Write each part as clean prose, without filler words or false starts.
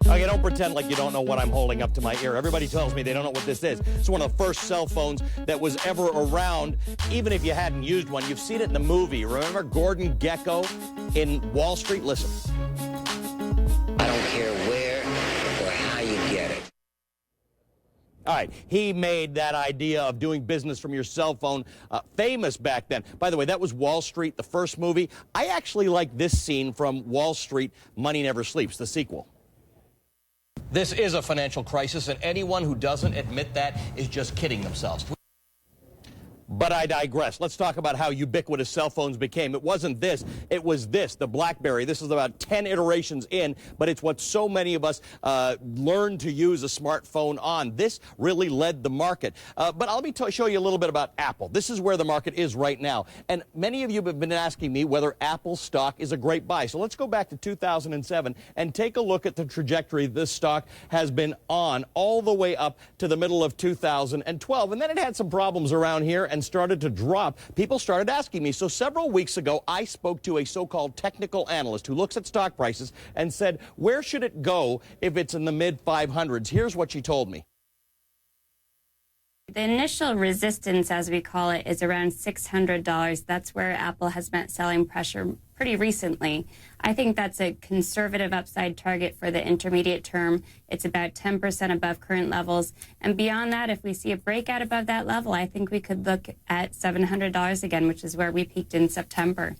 Okay, don't pretend like you don't know what I'm holding up to my ear. Everybody tells me they don't know what this is. It's one of the first cell phones that was ever around, even if you hadn't used one. You've seen it in the movie. Remember Gordon Gekko in Wall Street? Listen. I don't care where or how you get it. All right, he made that idea of doing business from your cell phone famous back then. By the way, that was Wall Street, the first movie. I actually like this scene from Wall Street, Money Never Sleeps, the sequel. This is a financial crisis, and anyone who doesn't admit that is just kidding themselves. But I digress. Let's talk about how ubiquitous cell phones became. It wasn't this. It was this, the BlackBerry. This is about 10 iterations in, but it's what so many of us learned to use a smartphone on. This really led the market. But let me show you a little bit about Apple. This is where the market is right now. And many of you have been asking me whether Apple stock is a great buy. So let's go back to 2007 and take a look at the trajectory this stock has been on all the way up to the middle of 2012. And then it had some problems around here and started to drop. People started asking me. So several weeks ago, I spoke to a so-called technical analyst who looks at stock prices and said, where should it go if it's in the mid 500s? Here's what she told me. The initial resistance, as we call it, is around $600. That's where Apple has met selling pressure pretty recently. I think that's a conservative upside target for the intermediate term. It's about 10% above current levels. And beyond that, if we see a breakout above that level, I think we could look at $700 again, which is where we peaked in September.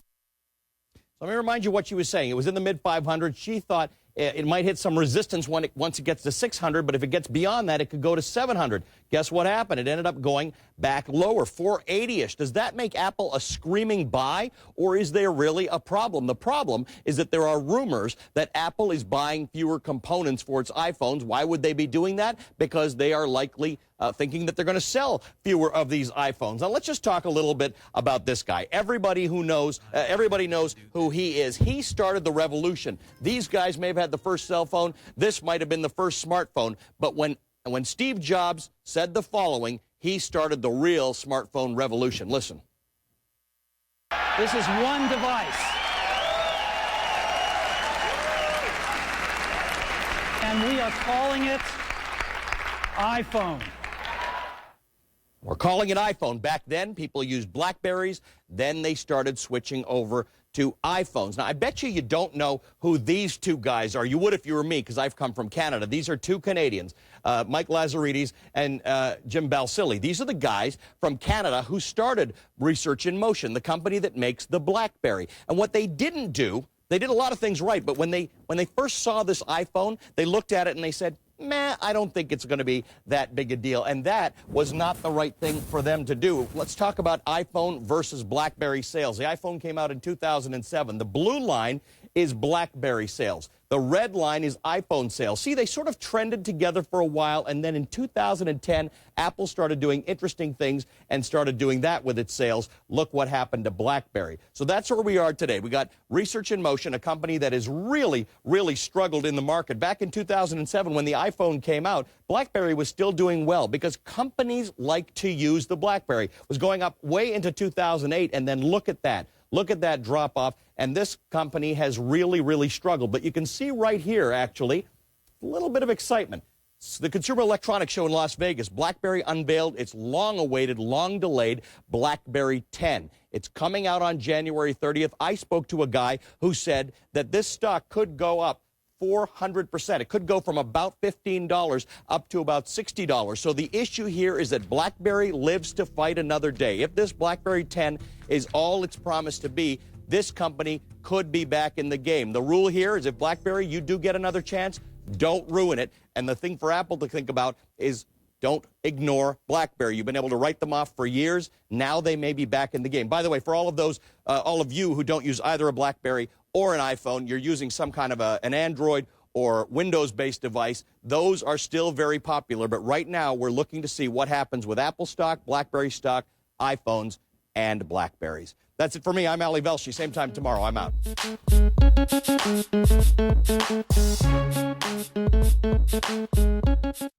So let me remind you what she was saying. It was in the mid 500s. She thought it might hit some resistance once it gets to 600, but if it gets beyond that, it could go to 700. Guess what happened? It ended up going back lower, 480-ish. Does that make Apple a screaming buy, or is there really a problem? The problem is that there are rumors that Apple is buying fewer components for its iPhones. Why would they be doing that? Because they are likely thinking that they're going to sell fewer of these iPhones. Now, let's just talk a little bit about this guy. Everybody knows who he is. He started the revolution. These guys may have had the first cell phone. This might have been the first smartphone. But when Steve Jobs said the following, he started the real smartphone revolution. Listen. This is one device. And we are calling it iPhone. We're calling it iPhone. Back then, people used BlackBerries. Then they started switching over to iPhones. Now, I bet you don't know who these two guys are. You would if you were me, because I've come from Canada. These are two Canadians, Mike Lazaridis and Jim Balsillie. These are the guys from Canada who started Research in Motion, the company that makes the BlackBerry. And what they didn't do, they did a lot of things right, but when they first saw this iPhone, they looked at it and they said, meh, I don't think it's going to be that big a deal. And that was not the right thing for them to do. Let's talk about iPhone versus BlackBerry sales. The iPhone came out in 2007. The blue line is BlackBerry sales. The red line is iPhone sales. See, they sort of trended together for a while, and then in 2010, Apple started doing interesting things and started doing that with its sales. Look what happened to BlackBerry. So that's where we are today. We got Research in Motion, a company that has really, really struggled in the market. Back in 2007, when the iPhone came out, BlackBerry was still doing well because companies like to use the BlackBerry. It was going up way into 2008, and then look at that. Look at that drop-off, and this company has really, really struggled. But you can see right here, actually, a little bit of excitement. It's the Consumer Electronics Show in Las Vegas. BlackBerry unveiled its long-awaited, long-delayed BlackBerry 10. It's coming out on January 30th. I spoke to a guy who said that this stock could go up 400%. It could go from about $15 up to about $60. So the issue here is that BlackBerry lives to fight another day. If this BlackBerry 10 is all it's promised to be, this company could be back in the game. The rule here is if BlackBerry, you do get another chance, don't ruin it. And the thing for Apple to think about is don't ignore BlackBerry. You've been able to write them off for years. Now they may be back in the game. By the way, for all of you who don't use either a BlackBerry or an iPhone, you're using some kind of an Android or Windows-based device, those are still very popular. But right now, we're looking to see what happens with Apple stock, BlackBerry stock, iPhones, and BlackBerries. That's it for me. I'm Ali Velshi. Same time tomorrow. I'm out.